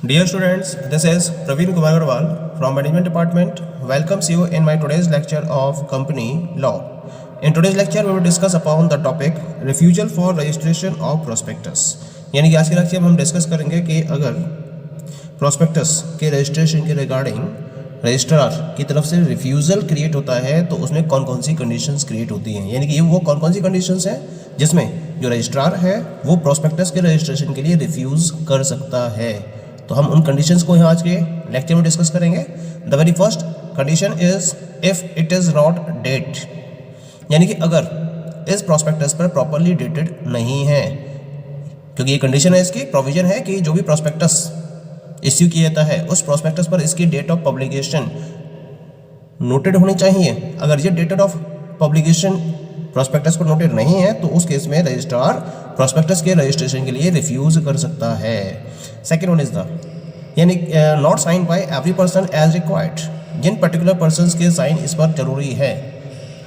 Dear students, this is Praveen Kumar Agarwal from Management Department. Welcomes you in my today's lecture of Company Law. In today's lecture, we will discuss upon the topic refusal for registration of prospectus. यानी कि आज के lecture में हम discuss करेंगे कि अगर prospectus के रजिस्ट्रेशन के रिगार्डिंग रजिस्ट्रार की तरफ से रिफ्यूज़ल क्रिएट होता है तो उसमें कौन कौन सी कंडीशंस क्रिएट होती हैं, यानी कि वो कौन कौन सी कंडीशंस हैं जिसमें जो रजिस्ट्रार है वो प्रोस्पेक्टस के रजिस्ट्रेशन के लिए रिफ्यूज़ कर सकता है। तो हम उन कंडीशंस को यहाँ आज के लेक्चर में डिस्कस करेंगे। The very first condition is if it is not date, यानी कि अगर इस प्रोस्पेक्टस पर प्रॉपरली डेटेड नहीं है, क्योंकि ये कंडीशन है, इसकी प्रोविजन है कि जो भी प्रोस्पेक्टस इश्यू किया जाता है उस प्रोस्पेक्टस पर इसकी डेट ऑफ पब्लिकेशन नोटेड होनी चाहिए। अगर ये डेटेड ऑफ पब्लिकेशन प्रोस्पेक्टस पर नोटेड नहीं है तो उस केस में रजिस्ट्रार प्रोस्पेक्टस के रजिस्ट्रेशन के लिए रिफ्यूज़ कर सकता है। सेकेंड वन इज द यानी not sign by every person as required, जिन पर्टिकुलर पर्सनस के साइन इस पर जरूरी है,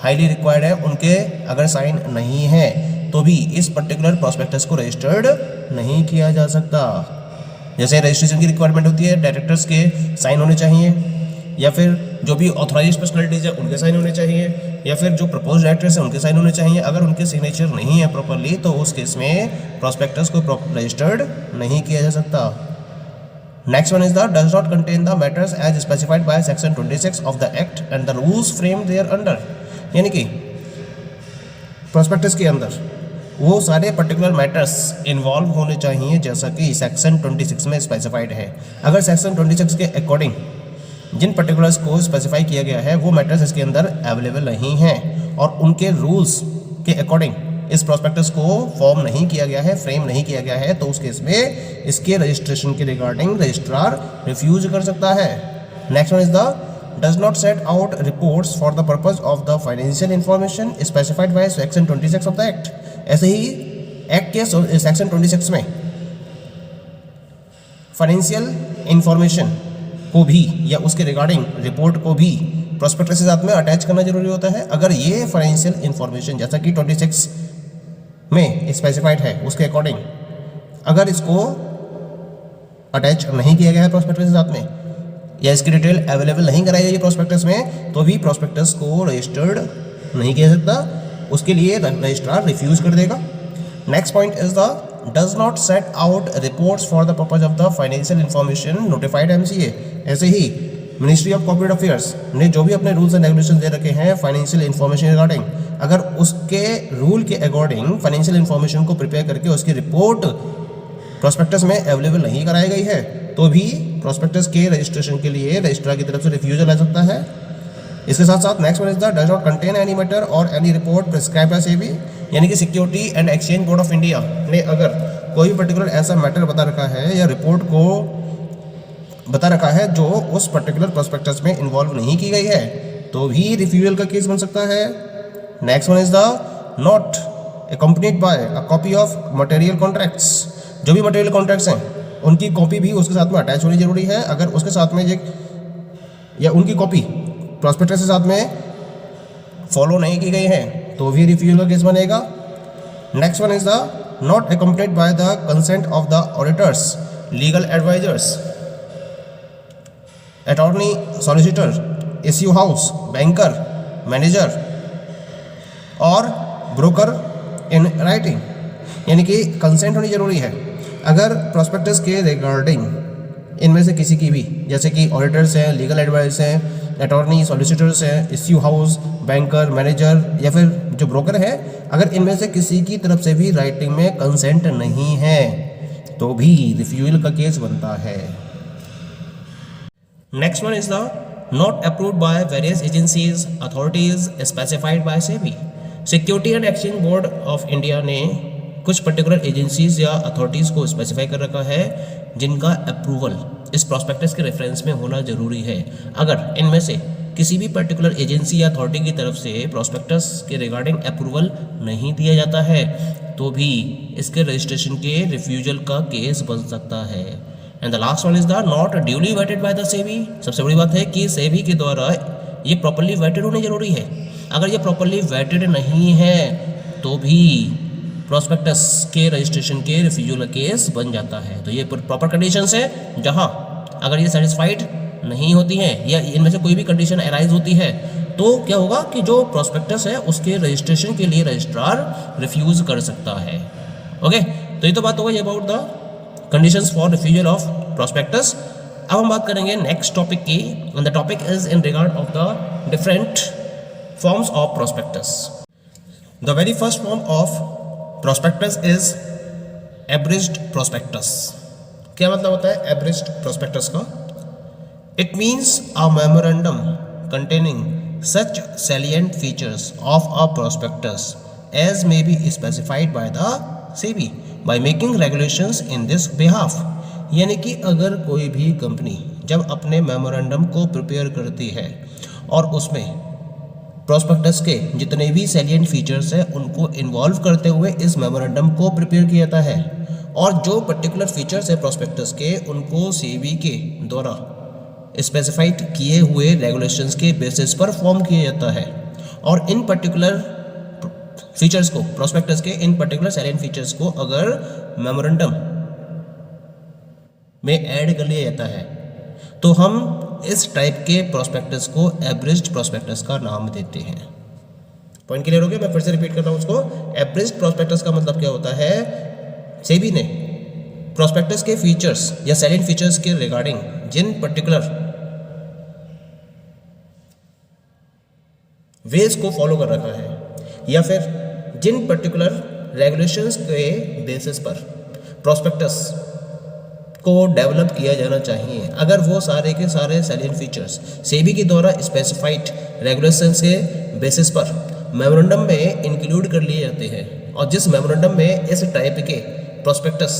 हाईली रिक्वायर्ड है, उनके अगर साइन नहीं है तो भी इस पर्टिकुलर प्रोस्पेक्टस को रजिस्टर्ड नहीं किया जा सकता। जैसे रजिस्ट्रेशन की रिक्वायरमेंट होती है, डायरेक्टर्स के साइन होने चाहिए, या फिर जो भी ऑथराइज्ड पर्सनैलिटीज है उनके साइन होने चाहिए, या फिर जो प्रपोज डायरेक्टर्स हैं उनके साइन होने चाहिए। अगर उनके सिग्नेचर नहीं है प्रॉपरली तो उस केस में प्रोस्पेक्टस को रजिस्टर्ड नहीं किया जा सकता। Next one is the does not contain the matters as specified by section 26 of the act and the rules frame thereunder, यानी कि प्रोस्पेक्टस के अंदर वो सारे पर्टिकुलर मैटर्स इन्वॉल्व होने चाहिए जैसा कि सेक्शन 26 में स्पेसिफाइड है। अगर सेक्शन 26 के अकॉर्डिंग जिन पर्टिकुलर्स को स्पेसिफाई किया गया है वो मैटर्स इसके अंदर अवेलेबल नहीं हैं और उनके रूल्स के अकॉर्डिंग इस प्रोस्पेक्टस को फॉर्म नहीं किया गया है, फ्रेम नहीं किया गया है, तो उस केस में इसके रजिस्ट्रेशन के रिगार्डिंग रजिस्ट्रार रिफ्यूज कर सकता है। Next one is the does not set out reports for the purpose of the financial information specified by section 26 of the act. ऐसे ही एक्ट के सेक्शन 26 में फाइनेंशियल इंफॉर्मेशन को भी या उसके रिगार्डिंग रिपोर्ट को भी प्रोस्पेक्टस के साथ में अटैच करना जरूरी होता है। अगर ये फाइनेंशियल इंफॉर्मेशन जैसा कि 26 में स्पेसिफाइड है उसके अकॉर्डिंग अगर इसको अटैच नहीं किया गया है प्रोस्पेक्टस के साथ में या इसकी डिटेल अवेलेबल नहीं कराई गई है प्रोस्पेक्टस में तो भी प्रोस्पेक्टस को रजिस्टर्ड नहीं किया सकता, उसके लिए रजिस्ट्रार रिफ्यूज कर देगा। Next point is the does not set out reports for the purpose of the financial information notified MCA। ऐसे ही मिनिस्ट्री ऑफ कॉर्पोरेट अफेयर्स ने जो भी अपने रूल्स एंड रेगुलेशन दे रखे हैं फाइनेंशियल इंफॉर्मेशन रिगार्डिंग, अगर उसके रूल के अकॉर्डिंग फाइनेंशियल इंफॉर्मेशन को प्रिपेयर करके उसकी रिपोर्ट प्रोस्पेक्टस में अवेलेबल नहीं कराई गई है तो भी प्रोस्पेक्टस के रजिस्ट्रेशन के लिए रजिस्ट्रार की तरफ से रिफ्यूजल आ सकता है। इसके साथ साथ next one is the does not contain any matter और any report prescribe by SEBI, यानी कि security and exchange board of India ने अगर कोई भी पर्टिकुलर ऐसा मैटर बता रखा है या रिपोर्ट को बता रखा है जो उस पर्टिकुलर प्रोस्पेक्टस में इन्वॉल्व नहीं की गई है तो भी रिफ्यूजल का केस बन सकता है। Next one is the not accompanied bye a copy of material contracts, जो भी मटेरियल कॉन्ट्रैक्ट्स हैं उनकी कॉपी भी उसके साथ में अटैच होनी जरूरी है। अगर उसके साथ में या उनकी कॉपी प्रोस्पेक्टस के साथ में फॉलो नहीं की गई है तो भी रिफ्यूजल का केस बनेगा। Next one is the not accompanied by the consent of the auditors, legal advisers, attorney, solicitor, issue house, banker, manager और ब्रोकर इन राइटिंग, यानी कि कंसेंट होनी जरूरी है। अगर प्रोस्पेक्टस के रिगार्डिंग इनमें से किसी की भी, जैसे कि ऑडिटर्स हैं, लीगल एडवाइजर्स हैं, अटॉर्नी, सॉलिसिटर्स हैं, इश्यू हाउस, बैंकर, मैनेजर या फिर जो ब्रोकर है, अगर इनमें से किसी की तरफ से भी राइटिंग में कंसेंट नहीं है तो भी रिफ्यूजल का केस बनता है। Next one is the not approved by various agencies authorities specified by SEBI. Security and exchange board of India ने कुछ पर्टिकुलर एजेंसीज या अथॉरिटीज़ को स्पेसिफाई कर रखा है जिनका अप्रूवल इस प्रोस्पेक्टस के रेफरेंस में होना जरूरी है। अगर इनमें से किसी भी पर्टिकुलर एजेंसी या अथॉरिटी की तरफ से प्रोस्पेक्टस के रिगार्डिंग अप्रूवल नहीं दिया जाता है तो भी इसके रजिस्ट्रेशन के रिफ्यूजल का केस बन सकता है। And the last one is the not duly vetted by the SEBI. सबसे बड़ी बात है कि सेबी के द्वारा ये प्रॉपर्ली वेटेड होनी जरूरी है। अगर ये प्रॉपर्ली वेटेड नहीं है तो भी प्रोस्पेक्टस के रजिस्ट्रेशन के रिफ्यूजल केस बन जाता है। तो ये प्रॉपर कंडीशंस है जहां अगर ये सेटिस्फाइड नहीं होती हैं या इनमें से कोई भी कंडीशन अराइज होती है तो क्या होगा कि जो प्रोस्पेक्टस है उसके रजिस्ट्रेशन के लिए रजिस्ट्रार रिफ्यूज़ कर सकता है। ओके, तो ये तो बात हो गई about the conditions for refusal of prospectus. अब हम बात करेंगे नेक्स्ट टॉपिक की, and the topic is in regard of the different forms of prospectus. The very first form of prospectus is abridged prospectus. क्या मतलब होता है एब्रिज्ड प्रोस्पेक्टस का? It means a memorandum containing such salient features of a prospectus as may be specified by the SEBI by making regulations in this behalf। यानी कि अगर कोई भी कंपनी जब अपने मेमोरेंडम को प्रिपेयर करती है और उसमें प्रोस्पेक्टस के जितने भी सैलिएंट फीचर्स हैं उनको इन्वॉल्व करते हुए इस मेमोरेंडम को प्रिपेयर किया जाता है, और जो पर्टिकुलर फीचर्स है प्रोस्पेक्टस के उनको सेबी के द्वारा स्पेसिफाइड किए हुए रेगुलेशंस के बेसिस पर फॉर्म किया जाता है, और इन पर्टिकुलर फीचर्स को प्रोस्पेक्टस के इन पर्टिकुलर सैलिएंट फीचर्स को अगर मेमोरेंडम में ऐड कर लिया जाता है तो हम इस टाइप के प्रोस्पेक्टस को एब्रिज्ड प्रोस्पेक्टस का नाम देते हैं। पॉइंट क्लियर हो गया? मैं फिर से रिपीट करता हूँ उसको। एब्रिज्ड प्रोस्पेक्टस का मतलब क्या होता है? सेबी ने प्रोस्पेक्टस के फीचर्स या सैलिएंट फीचर्स के रिगार्डिंग जिन पर्टिकुलर वेज को फॉलो कर रखा है या फिर जिन पर्टिकुलर रेगुलेशंस के बेसिस पर प्रोस्पेक्टस को डेवलप किया जाना चाहिए, अगर वो सारे के सारे सैलिएंट फीचर्स सेबी के द्वारा स्पेसिफाइड रेगुलेशंस के बेसिस पर मेमोरेंडम में इंक्लूड कर लिए जाते हैं, और जिस मेमोरेंडम में इस टाइप के प्रोस्पेक्टस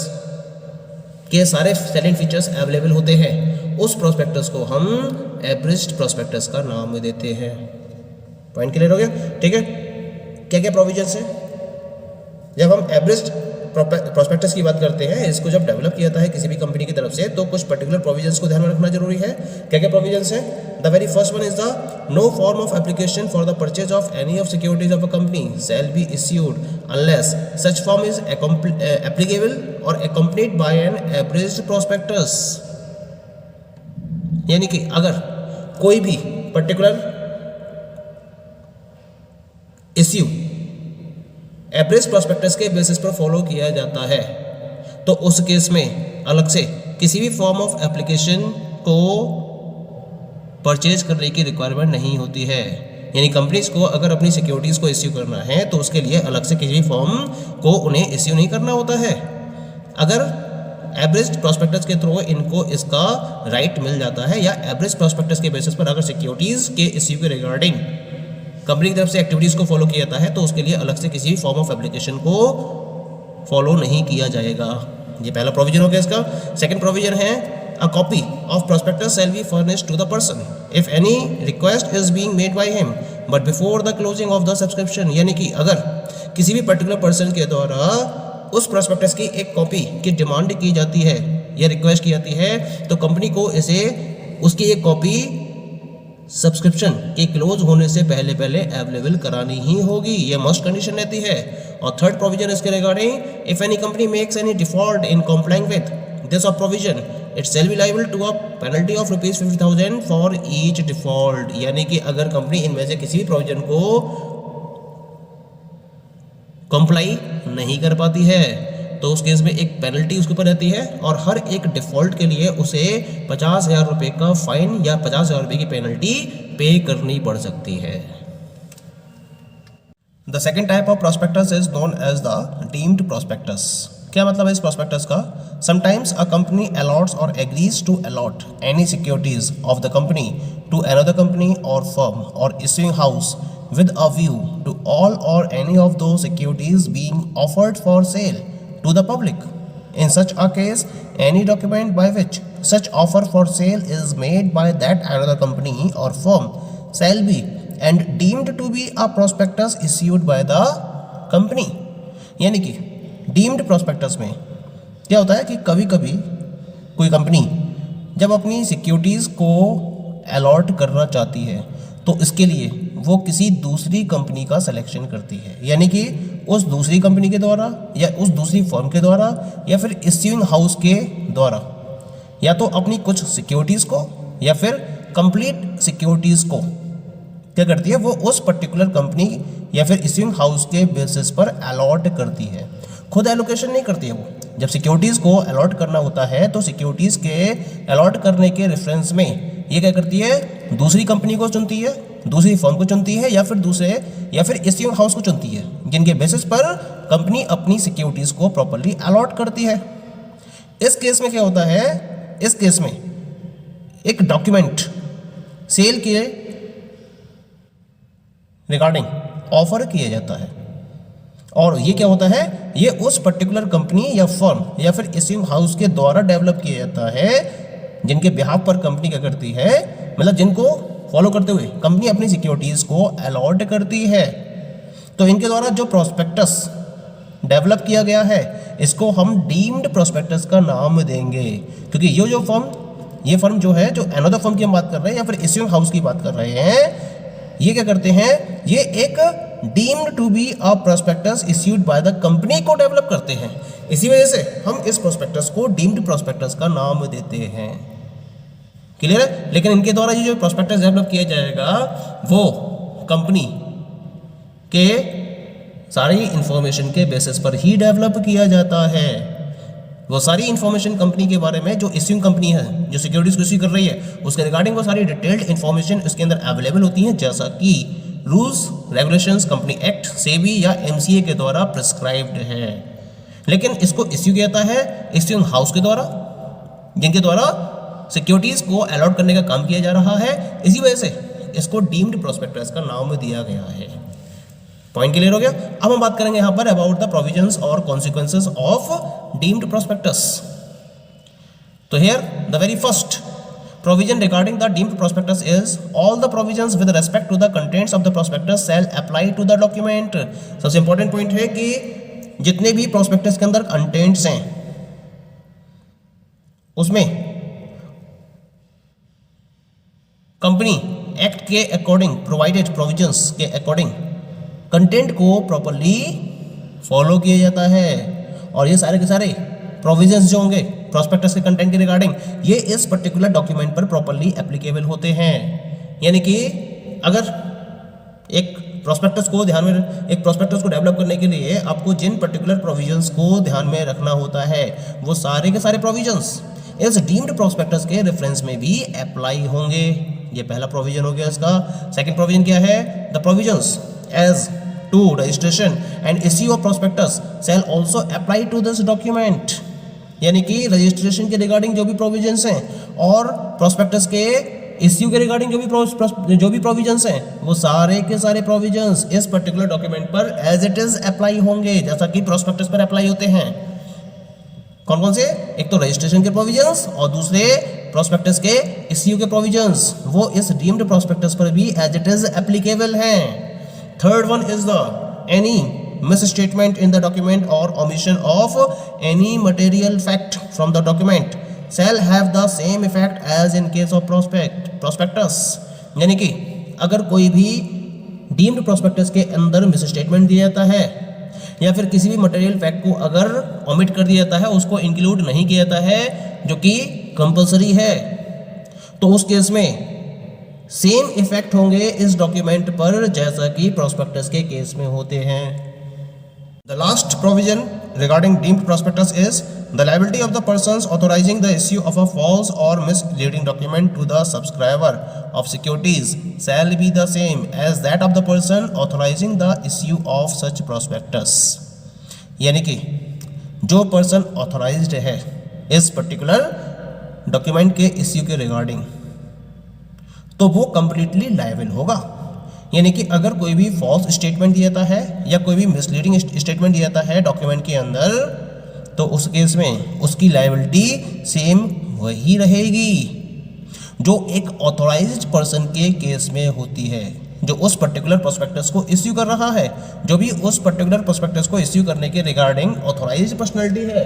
के सारे सैलिएंट फीचर्स अवेलेबल होते हैं, उस प्रोस्पेक्टस को हम एब्रिज्ड प्रोस्पेक्टस का नाम देते हैं। पॉइंट क्लियर हो गया? ठीक है। क्या क्या प्रोविजंस है? जब हम एब्रिज्ड प्रोस्पेक्टस की बात करते हैं, इसको जब डेवलप किया जाता है किसी भी कंपनी की तरफ से, तो कुछ पर्टिकुलर प्रोविजंस को ध्यान में रखना जरूरी है। क्या क्या प्रोविजंस है? The very first one is the no form of application for the purchase of any of securities of a company shall be issued unless such form is applicable और accompanied by an abridged prospectus। यानी कि अगर कोई भी particular issue abridged prospectus के basis पर follow किया जाता है तो उस केस में अलग से किसी भी फॉर्म ऑफ एप्लीकेशन को परचेज करने की रिक्वायरमेंट नहीं होती है। यानी कंपनीज को अगर अपनी सिक्योरिटीज़ को इश्यू करना है तो उसके लिए अलग से किसी फॉर्म को उन्हें इश्यू नहीं करना होता है। अगर एब्रिज्ड प्रोस्पेक्टस के थ्रू इनको इसका राइट मिल जाता है, या एब्रिज्ड प्रोस्पेक्टस के बेसिस पर अगर सिक्योरिटीज़ के इश्यू के रिगार्डिंग कंपनी की तरफ से एक्टिविटीज़ को फॉलो किया जाता है तो उसके लिए अलग से किसी भी फॉर्म ऑफ एप्लीकेशन को फॉलो नहीं किया जाएगा। ये पहला प्रोविजन हो गया इसका। सेकंड प्रोविजन है a copy of prospectus shall be furnished to the person if any request is being made by him but before the closing of the subscription। यानी कि अगर किसी भी पर्टिकुलर पर्सन के द्वारा उस प्रोस्पेक्टस की एक कॉपी की डिमांड की जाती है या रिक्वेस्ट की जाती है तो कंपनी को इसे उसकी एक कॉपी सब्सक्रिप्शन के क्लोज होने से पहले अवेलेबल करानी ही होगी। ये मस्ट कंडीशन रहती है। और थर्ड प्रोविजन इसके regarding, if any company makes any default in complying with this of provision it shall be liable to a penalty of ₹50,000 for each default. यानी कि अगर कंपनी इनमें से किसी भी प्रोविजन को कंप्लाई नहीं कर पाती है तो उस केस में एक पेनल्टी उसके ऊपर रहती है, और हर एक डिफॉल्ट के लिए उसे 50,000 रुपये का फाइन या 50,000 रुपये की पेनल्टी पे करनी पड़ सकती है। The second type of prospectus is known as the deemed prospectus. क्या मतलब है इस प्रोस्पेक्टस का? समटाइम्स अ कंपनी अलॉट्स और agrees to allot any securities of the company to another company और फर्म और issuing house with a view to all or any of those securities being offered for sale to the public. In such a case, any document by which such offer for sale is made by that another company or firm shall be and deemed to be a prospectus issued by the company। यानी कि deemed prospectus में क्या होता है कि कभी कभी कोई कंपनी जब अपनी सिक्योरिटीज़ को अलॉट करना चाहती है तो इसके लिए वो किसी दूसरी कंपनी का सिलेक्शन करती है। यानी कि उस दूसरी कंपनी के द्वारा या उस दूसरी फर्म के द्वारा या फिर इश्यूइंग हाउस के द्वारा, या तो अपनी कुछ सिक्योरिटीज़ को या फिर कंप्लीट सिक्योरिटीज़ को क्या करती है, वो उस पर्टिकुलर कंपनी या फिर इश्यूइंग हाउस के बेसिस पर अलॉट करती है। खुद एलोकेशन नहीं करती है वो। जब सिक्योरिटीज़ को अलॉट करना होता है तो सिक्योरिटीज़ के अलॉट करने के रेफरेंस में ये क्या करती है, दूसरी कंपनी को चुनती है, दूसरी फर्म को चुनती है या फिर इश्यूइंग हाउस को चुनती है, जिनके बेसिस पर कंपनी अपनी सिक्योरिटीज़ को प्रॉपर्ली अलॉट करती है। इस केस में क्या होता है, इस केस में एक डॉक्यूमेंट सेल के रिगार्डिंग ऑफर किया जाता है, और ये क्या होता है, ये उस पर्टिकुलर कंपनी या फर्म या फिर इश्यूइंग हाउस के द्वारा डेवलप किया जाता है, जिनके बिहाफ पर कंपनी क्या करती है, मतलब जिनको फॉलो करते हुए कंपनी अपनी सिक्योरिटीज़ को अलॉट करती है। तो इनके द्वारा जो प्रोस्पेक्टस डेवलप किया गया है, इसको हम डीम्ड प्रोस्पेक्टस का नाम देंगे, क्योंकि ये फर्म जो है, जो अनदर फर्म की हम बात कर रहे हैं या फिर इश्यूइंग हाउस की बात कर रहे हैं, ये क्या करते हैं, ये एक deemed to be a prospectus issued by the company को डेवलप करते हैं। इसी वजह से हम इस प्रोस्पेक्टस को डीम्ड प्रोस्पेक्टस का नाम देते हैं। क्लियर है? लेकिन इनके द्वारा ये जो प्रोस्पेक्टस डेवलप किया जाएगा वो कंपनी के सारी इंफॉर्मेशन के बेसिस पर ही डेवलप किया जाता है। वो सारी इंफॉर्मेशन कंपनी के बारे में, जो इश्यूइंग कंपनी है, जो सिक्योरिटीज को इश्यू कर रही है, उसके रिगार्डिंग वो सारी डिटेल्ड इंफॉर्मेशन इसके अंदर अवेलेबल होती हैं, जैसा कि rules regulations, company act, SEBI या एमसीए के द्वारा प्रिस्क्राइब्ड है। लेकिन इसको इश्यू किया जाता है इश्यूइंग हाउस के द्वारा, जिनके द्वारा सिक्योरिटीज को अलॉट करने का काम किया जा रहा है। इसी वजह से इसको डीम्ड प्रोस्पेक्टस का नाम दिया गया है। पॉइंट क्लियर हो गया? अब हम बात करेंगे यहां पर अबाउट द प्रोविजंस और कॉन्सिक्वेंसेस ऑफ डीम्ड प्रोस्पेक्टस। तो here the very first provision regarding the deemed prospectus is all the provisions with respect to the contents of the prospectus shall apply to the document। सबसे important point है कि जितने भी prospectus के अंदर contents हैं उसमें कंपनी एक्ट के अकॉर्डिंग प्रोवाइडेड प्रोविजंस के अकॉर्डिंग कंटेंट को प्रॉपर्ली फॉलो किया जाता है, और ये सारे के सारे प्रोविजंस जो होंगे प्रोस्पेक्टस के कंटेंट के रिगार्डिंग, ये इस पर्टिकुलर डॉक्यूमेंट पर प्रॉपर्ली एप्लीकेबल होते हैं। यानी कि अगर एक प्रोस्पेक्टस को डेवलप करने के लिए आपको जिन पर्टिकुलर प्रोविजंस को ध्यान में रखना होता है, वो सारे के सारे प्रोविजंस इस डीम्ड प्रोस्पेक्टस के रेफरेंस में भी अप्लाई होंगे। ये पहला प्रोविजन हो गया इसका। सेकंड प्रोविजन क्या है? The provisions as to registration and issue of prospectus shall also apply to this document. यानी कि रजिस्ट्रेशन के रिगार्डिंग जो भी प्रोविजंस हैं और प्रोस्पेक्टस के इश्यू के रिगार्डिंग जो भी प्रोविजंस हैं, वो सारे के सारे प्रोविजंस इस पर्टिकुलर डॉक्यूमेंट पर एज इट इज अप्लाई होंगे, जैसा कि प्रोस्पेक्टस पर अप्लाई होते हैं। कौन कौन से? एक तो रजिस्ट्रेशन के प्रोविजंस और दूसरे प्रोस्पेक्टस के इश्यू के प्रोविजंस, वो इस डीम्ड प्रोस्पेक्टस पर भी एज इट इज एप्लीकेबल हैं। Third one is the any misstatement in the document or omission of any material fact from the document shall have the same effect as in case of prospectus। यानी कि अगर कोई भी deemed prospectus के अंदर misstatement दिया जाता है या फिर किसी भी मटेरियल फैक्ट को अगर ओमिट कर दिया जाता है, उसको इंक्लूड नहीं किया जाता है, जो कि कंपलसरी है, तो उस केस में सेम इफेक्ट होंगे इस डॉक्यूमेंट पर जैसा कि प्रोस्पेक्टस के केस में होते हैं। The last provision regarding deemed prospectus is the liability of the persons authorizing the issue of a false or misleading document to the subscriber of securities shall be the same as that of the person authorizing the issue of such prospectus। यानी कि जो person authorised है इस particular document के issue के regarding, तो वो completely liable होगा। यानी कि अगर कोई भी फॉल्स स्टेटमेंट दिया जाता है या कोई भी मिसलीडिंग स्टेटमेंट दिया जाता है डॉक्यूमेंट के अंदर, तो उस केस में उसकी लायबिलिटी सेम वही रहेगी जो एक ऑथोराइज्ड पर्सन के केस में होती है, जो उस पर्टिकुलर प्रोस्पेक्टस को इश्यू कर रहा है। जो भी उस पर्टिकुलर प्रोस्पेक्टस को इश्यू करने के रिगार्डिंग ऑथोराइज्ड पर्सनैलिटी है,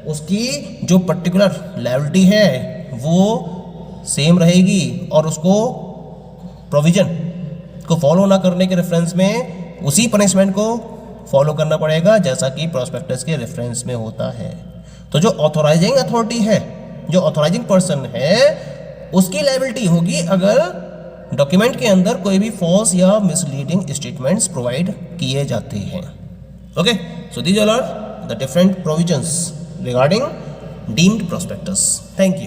उसकी जो पर्टिकुलर लायबिलिटी है वो सेम रहेगी, और उसको प्रोविजन को फॉलो ना करने के रेफरेंस में उसी पनिशमेंट को फॉलो करना पड़ेगा जैसा कि प्रोस्पेक्टस के रेफरेंस में होता है। तो जो ऑथोराइजिंग अथॉरिटी है, जो ऑथोराइजिंग पर्सन है, उसकी लायबिलिटी होगी अगर डॉक्यूमेंट के अंदर कोई भी फॉल्स या मिसलीडिंग स्टेटमेंट्स प्रोवाइड किए जाते हैं। Okay, so these all are the different provisions regarding deemed prospectus. Thank you.